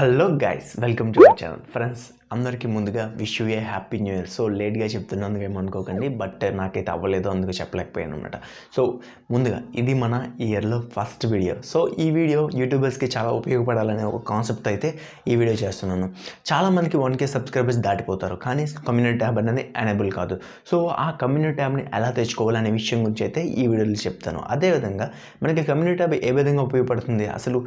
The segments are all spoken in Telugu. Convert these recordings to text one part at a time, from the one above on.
Hello guys, welcome to our channel. Friends, అందరికీ ముందుగా wish you A happy new year. So లేట్గా చెప్తున్నందుకు ఏమనుకోకండి, బట్ నాకైతే అవ్వలేదు, అందుకు చెప్పలేకపోయాను అనమాట. సో ముందుగా ఇది మన ఇయర్లో ఫస్ట్ వీడియో. సో ఈ వీడియో యూట్యూబర్స్కి చాలా ఉపయోగపడాలనే ఒక కాన్సెప్ట్ అయితే ఈ వీడియో చేస్తున్నాను. చాలామందికి 1K సబ్స్క్రైబర్స్ దాటిపోతారు, కానీ కమ్యూనిటీ ట్యాబ్ అనేది ఎనేబుల్ కాదు. సో ఆ కమ్యూనిటీ ట్యాబ్ని ఎలా తెచ్చుకోవాలనే విషయం గురించి అయితే ఈ వీడియోలో చెప్తాను. అదేవిధంగా మనకి కమ్యూనిటీ ట్యాబ్ ఏ విధంగా ఉపయోగపడుతుంది, అసలు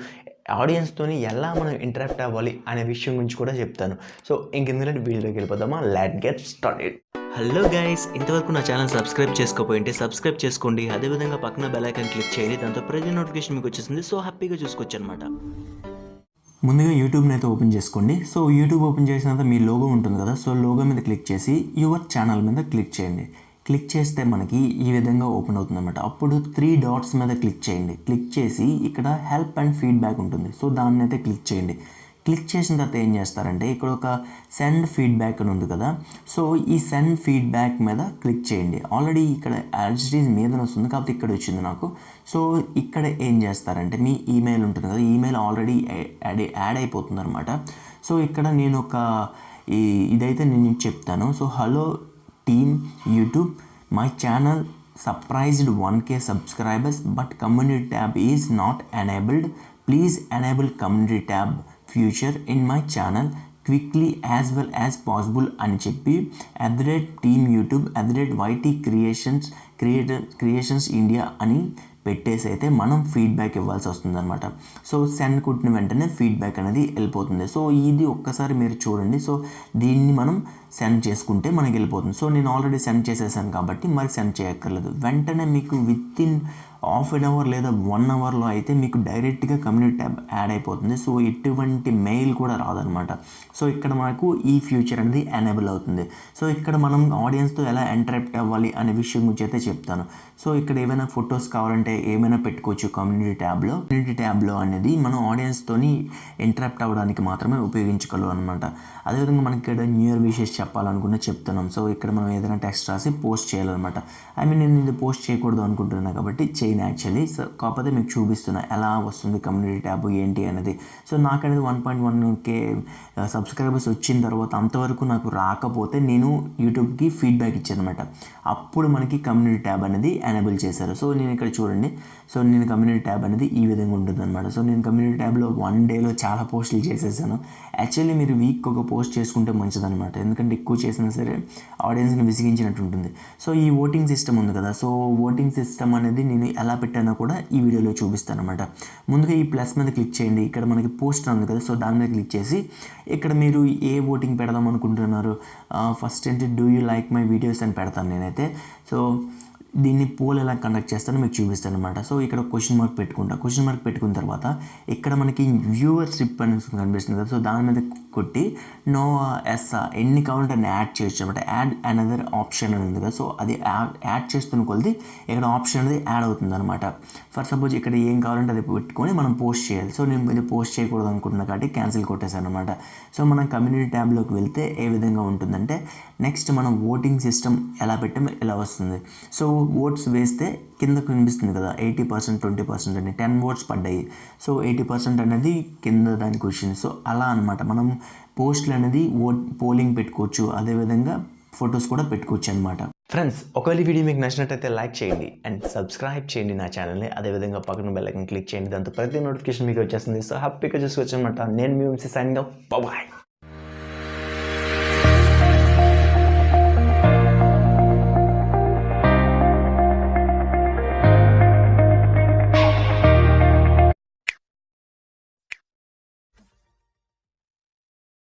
ఆడియన్స్తోని ఎలా మనం ఇంటరాక్ట్ అవ్వాలి అనే విషయం గురించి కూడా చెప్తాను. సో ఇంకెందుకంటే వీడియోలోకి వెళ్ళిపోదామా, let get started. Hello guys, ఇంతవరకు నా ఛానల్ సబ్స్క్రైబ్ చేసుకోకపోయింటే సబ్స్క్రైబ్ చేసుకోండి. అదేవిధంగా పక్కన బెల్ ఐకాన్ క్లిక్ చేయండి, దాంతో ప్రతి నోటిఫికేషన్ మీకు వచ్చేసింది. సో హ్యాపీగా చూసుకోవచ్చు అనమాట. ముందుగా యూట్యూబ్ని అయితే ఓపెన్ చేసుకోండి. సో యూట్యూబ్ ఓపెన్ చేసిన తర్వాత మీ లోగో ఉంటుంది కదా, సో లోగో మీద క్లిక్ చేసి యువర్ ఛానల్ మీద క్లిక్ చేయండి. క్లిక్ చేస్తే మనకి ఈ విధంగా ఓపెన్ అవుతుంది అనమాట. అప్పుడు 3 డాట్స్ మీద క్లిక్ చేయండి. క్లిక్ చేసి ఇక్కడ హెల్ప్ అండ్ ఫీడ్బ్యాక్ ఉంటుంది, సో దాన్ని అయితే క్లిక్ చేయండి. క్లిక్ చేసిన తర్వాత ఏం చేస్తారంటే ఇక్కడ ఒక సెండ్ ఫీడ్బ్యాక్ అని ఉంది కదా, సో ఈ సెండ్ ఫీడ్బ్యాక్ మీద క్లిక్ చేయండి. ఆల్రెడీ ఇక్కడ యాడ్స్టీజ్ మీద వస్తుంది కాబట్టి ఇక్కడ వచ్చింది నాకు. సో ఇక్కడ ఏం చేస్తారంటే మీ ఈమెయిల్ ఉంటుంది కదా, ఈమెయిల్ ఆల్రెడీ యాడ్ అయిపోతుంది అనమాట. సో ఇక్కడ నేను ఇదైతే నేను చెప్తాను. So hello team YouTube, my channel surprised 1K subscribers but community tab is not enabled. Please enable community tab feature in my channel quickly as well as possible అని చెప్పి @team YouTube @YT creations India అని పెట్టేసి అయితే మనం ఫీడ్బ్యాక్ ఇవ్వాల్సి వస్తుంది అనమాట. సో సెండ్ కొట్టిన వెంటనే ఫీడ్బ్యాక్ అనేది వెళ్ళిపోతుంది. సో ఇది ఒక్కసారి మీరు చూడండి. సో దీన్ని మనం సెండ్ చేసుకుంటే మనకి వెళ్ళిపోతుంది. సో నేను ఆల్రెడీ సెండ్ చేసేసాను కాబట్టి మరి సెండ్ చేయక్కర్లేదు. వెంటనే మీకు within half an hour లేదా 1 అవర్లో అయితే మీకు డైరెక్ట్గా కమ్యూనిటీ ట్యాబ్ యాడ్ అయిపోతుంది. సో ఎటువంటి మెయిల్ కూడా రాదనమాట. సో ఇక్కడ మనకు ఈ ఫ్యూచర్ అనేది ఎనేబుల్ అవుతుంది. సో ఇక్కడ మనం ఆడియన్స్తో ఎలా ఇంటరాక్ట్ అవ్వాలి అనే విషయం గురించి అయితే చెప్తాను. సో ఇక్కడ ఏమైనా ఫొటోస్ కావాలంటే ఏమైనా పెట్టుకోవచ్చు కమ్యూనిటీ ట్యాబ్లో అనేది మనం ఆడియన్స్తోని ఇంటరాక్ట్ అవ్వడానికి మాత్రమే ఉపయోగించగలం అనమాట. అదేవిధంగా మనకి ఇక్కడ న్యూ ఇయర్ విషెస్ చెప్పాలనుకున్న చెప్తున్నాం. సో ఇక్కడ మనం ఏదైనా టెక్స్ట్ రాసి పోస్ట్ చేయాలన్నమాట. నేను ఇది పోస్ట్ చేయకూడదు అనుకుంటున్నాను కాబట్టి చేయను యాక్చువల్లీ. సో కాకపోతే మీకు చూపిస్తున్నా ఎలా వస్తుంది కమ్యూనిటీ ట్యాబ్ ఏంటి అనేది. సో నాకు అనేది 1.1K సబ్స్క్రైబర్స్ వచ్చిన తర్వాత అంతవరకు నాకు రాకపోతే నేను యూట్యూబ్కి ఫీడ్బ్యాక్ ఇచ్చాను అనమాట. అప్పుడు మనకి కమ్యూనిటీ ట్యాబ్ అనేది ఎనేబుల్ చేశారు. సో నేను ఇక్కడ చూడండి. సో నేను కమ్యూనిటీ ట్యాబ్ అనేది ఈ విధంగా ఉంటుంది అనమాట. సో నేను కమ్యూనిటీ ట్యాబ్లో 1 డేలో చాలా పోస్టులు చేసేసాను. యాక్చువల్లీ మీరు వీక్ ఒక పోస్ట్ చేసుకుంటే మంచిదన్నమాట, ఎందుకంటే ఎక్కువ చేసినా సరే ఆడియన్స్ని విసిగించినట్టు ఉంటుంది. సో ఈ ఓటింగ్ సిస్టమ్ ఉంది కదా, సో ఓటింగ్ సిస్టమ్ అనేది నేను ఎలా పెట్టానో కూడా ఈ వీడియోలో చూపిస్తాను అనమాట. ముందుగా ఈ ప్లస్ మీద క్లిక్ చేయండి. ఇక్కడ మనకి పోస్ట్ ఉంది కదా, సో దాని మీద క్లిక్ చేసి ఇక్కడ మీరు ఏ ఓటింగ్ పెడదాం అనుకుంటున్నారు, ఫస్ట్ ఏంటి do you like my videos అని పెడతాను నేనైతే. సో దీన్ని పోల్ ఎలా కండక్ట్ చేస్తానో మీకు చూపిస్తాను అనమాట. సో ఇక్కడ క్వశ్చన్ మార్క్ పెట్టుకున్న తర్వాత ఇక్కడ మనకి వ్యూవర్షిప్ అని కనిపిస్తుంది కదా, సో దాని మీద కొట్టి నో ఎస్ ఎన్ని కావాలంటే అన్ని యాడ్ చేయొచ్చు అనమాట. యాడ్ అనదర్ ఆప్షన్ అని ఉంది కదా, సో అది యాడ్ చేస్తున్న కొద్ది ఇక్కడ ఆప్షన్ అనేది యాడ్ అవుతుంది అనమాట. ఫర్ సపోజ్ ఇక్కడ ఏం కావాలంటే అది పెట్టుకొని మనం పోస్ట్ చేయాలి. సో నేను ఇది పోస్ట్ చేయకూడదు అనుకుంటున్నా కాబట్టి క్యాన్సిల్ కొట్టేశాను అనమాట. సో మనం కమ్యూనిటీ ట్యాబ్లోకి వెళ్తే ఏ విధంగా ఉంటుందంటే నెక్స్ట్ మనం ఓటింగ్ సిస్టమ్ ఎలా పెట్టామో ఎలా వస్తుంది. సో ఓట్స్ వేస్తే కింద కనిపిస్తుంది కదా 80%, 20% అని 10 ఓట్స్ పడ్డాయి. సో 80% అనేది కింద దానికి వచ్చింది. సో అలా అనమాట మనం పోస్టులు అనేది పోలింగ్ పెట్టుకోవచ్చు, అదేవిధంగా ఫొటోస్ కూడా పెట్టుకోవచ్చు అనమాట. ఫ్రెండ్స్, ఒకవేళ వీడియో మీకు నచ్చినట్టయితే లైక్ చేయండి అండ్ సబ్స్క్రైబ్ చేయండి నా ఛానల్ని. అదేవిధంగా పక్కన బెల్ ఐకాన్ క్లిక్ చేయండి, దాంతో ప్రతి నోటిఫికేషన్ మీకు వచ్చేస్తుంది. సో హ్యాపీగా చూసుకోవచ్చు అనమాట. నేను మీ సైనింగ్ ఆఫ్, బై.